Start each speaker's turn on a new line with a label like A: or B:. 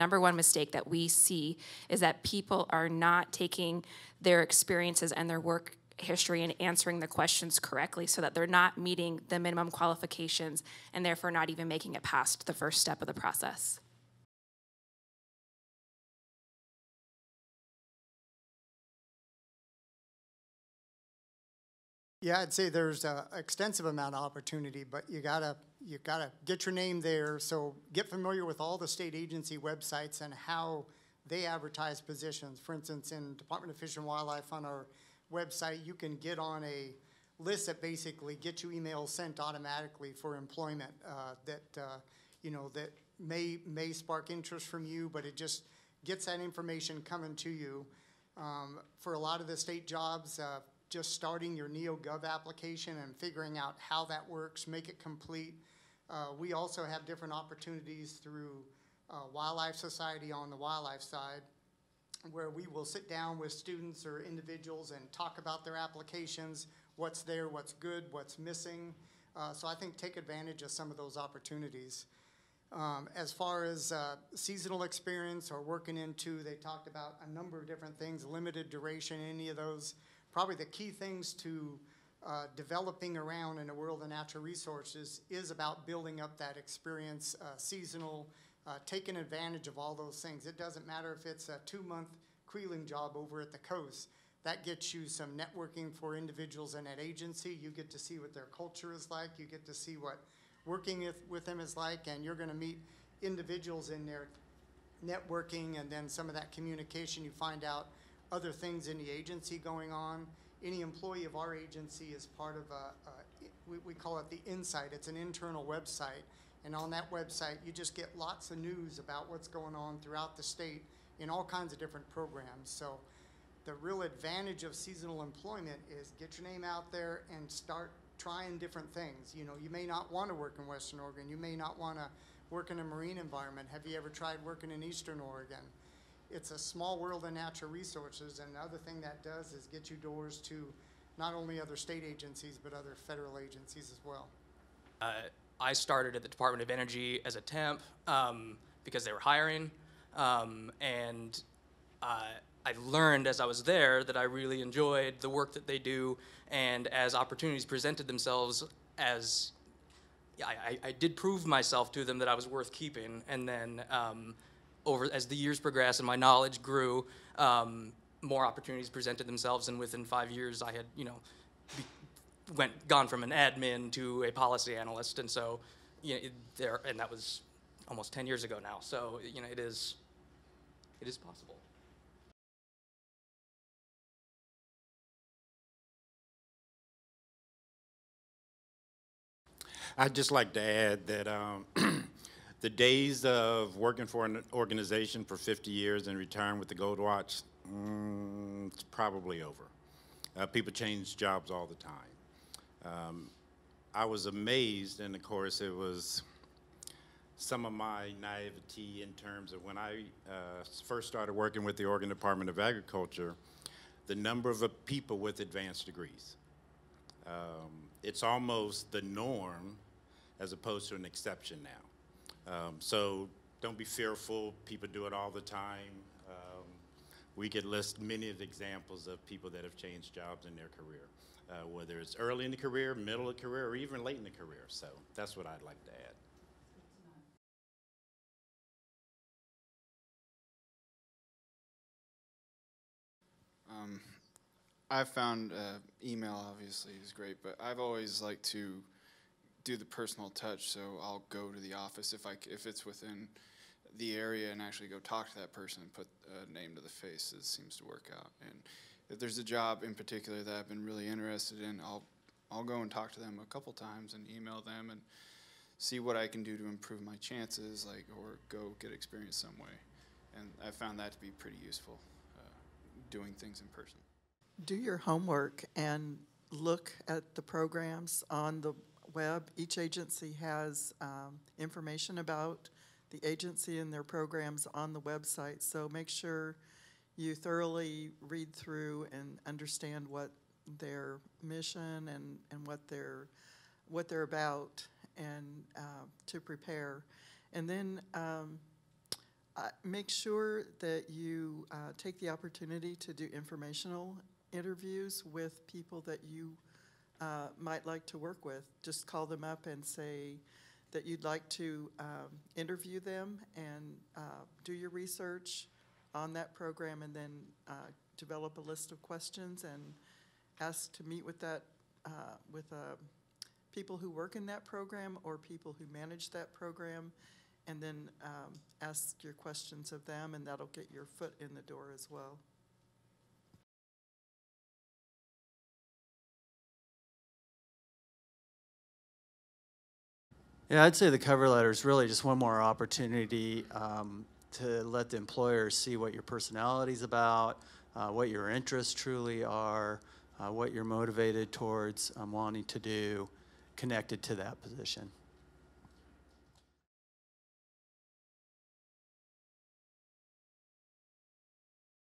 A: Number one mistake that we see is that people are not taking their experiences and their work history and answering the questions correctly, so that they're not meeting the minimum qualifications and therefore not even making it past the first step of the process.
B: Yeah, I'd say there's an extensive amount of opportunity, but you gotta get your name there. So get familiar with all the state agency websites and how they advertise positions. For instance, in Department of Fish and Wildlife on our website, you can get on a list that basically gets you emails sent automatically for employment that may spark interest from you, but it just gets that information coming to you. For a lot of the state jobs, just starting your NeoGov application and figuring out how that works, make it complete. We also have different opportunities through Wildlife Society on the wildlife side, where we will sit down with students or individuals and talk about their applications, what's there, what's good, what's missing. So I think take advantage of some of those opportunities. As far as seasonal experience or working into, they talked about a number of different things, limited duration, any of those. Probably the key things to developing around in a world of natural resources is about building up that experience, seasonal, taking advantage of all those things. It doesn't matter if it's a 2-month creeling job over at the coast. That gets you some networking for individuals in that agency. You get to see what their culture is like. You get to see what working with them is like, and you're going to meet individuals in their networking, and then some of that communication, you find out other things in the agency going on. Any employee of our agency is part of we call it the Insight. It's an internal website, and on that website you just get lots of news about what's going on throughout the state in all kinds of different programs. So the real advantage of seasonal employment is get your name out there and start trying different things. You know, you may not want to work in Western Oregon. You may not want to work in a marine environment. Have you ever tried working in Eastern Oregon? It's a small world of natural resources, and the other thing that does is get you doors to not only other state agencies, but other federal agencies as well.
C: I started at the Department of Energy as a temp because they were hiring, and I learned as I was there that I really enjoyed the work that they do, and as opportunities presented themselves, I did prove myself to them that I was worth keeping, and then as the years progressed and my knowledge grew, more opportunities presented themselves, and within 5 years I had, gone from an admin to a policy analyst, and so, and that was almost 10 years ago now. So, it is possible.
D: I'd just like to add that the days of working for an organization for 50 years and retiring with the gold watch, it's probably over. People change jobs all the time. I was amazed, and of course it was some of my naivety in terms of when I first started working with the Oregon Department of Agriculture, the number of people with advanced degrees. It's almost the norm as opposed to an exception now. So don't be fearful. People do it all the time. We could list many of the examples of people that have changed jobs in their career, whether it's early in the career, middle of the career, or even late in the career. So that's what I'd like to add.
E: I've found email obviously is great, but I've always liked to do the personal touch. So I'll go to the office if it's within the area and actually go talk to that person and put a name to the face. It seems to work out. And if there's a job in particular that I've been really interested in, I'll go and talk to them a couple times and email them and see what I can do to improve my chances, or go get experience some way. And I found that to be pretty useful, doing things in person.
F: Do your homework and look at the programs on the web. Each agency has information about the agency and their programs on the website, so make sure you thoroughly read through and understand what their mission and what they're about, and to prepare. And then Make sure that you take the opportunity to do informational interviews with people that you might like to work with. Just call them up and say that you'd like to interview them, and do your research on that program, and then develop a list of questions and ask to meet with that people who work in that program or people who manage that program, and then ask your questions of them, and that'll get your foot in the door as well.
G: Yeah, I'd say the cover letter is really just one more opportunity to let the employer see what your personality's about, what your interests truly are, what you're motivated towards wanting to do connected to that position.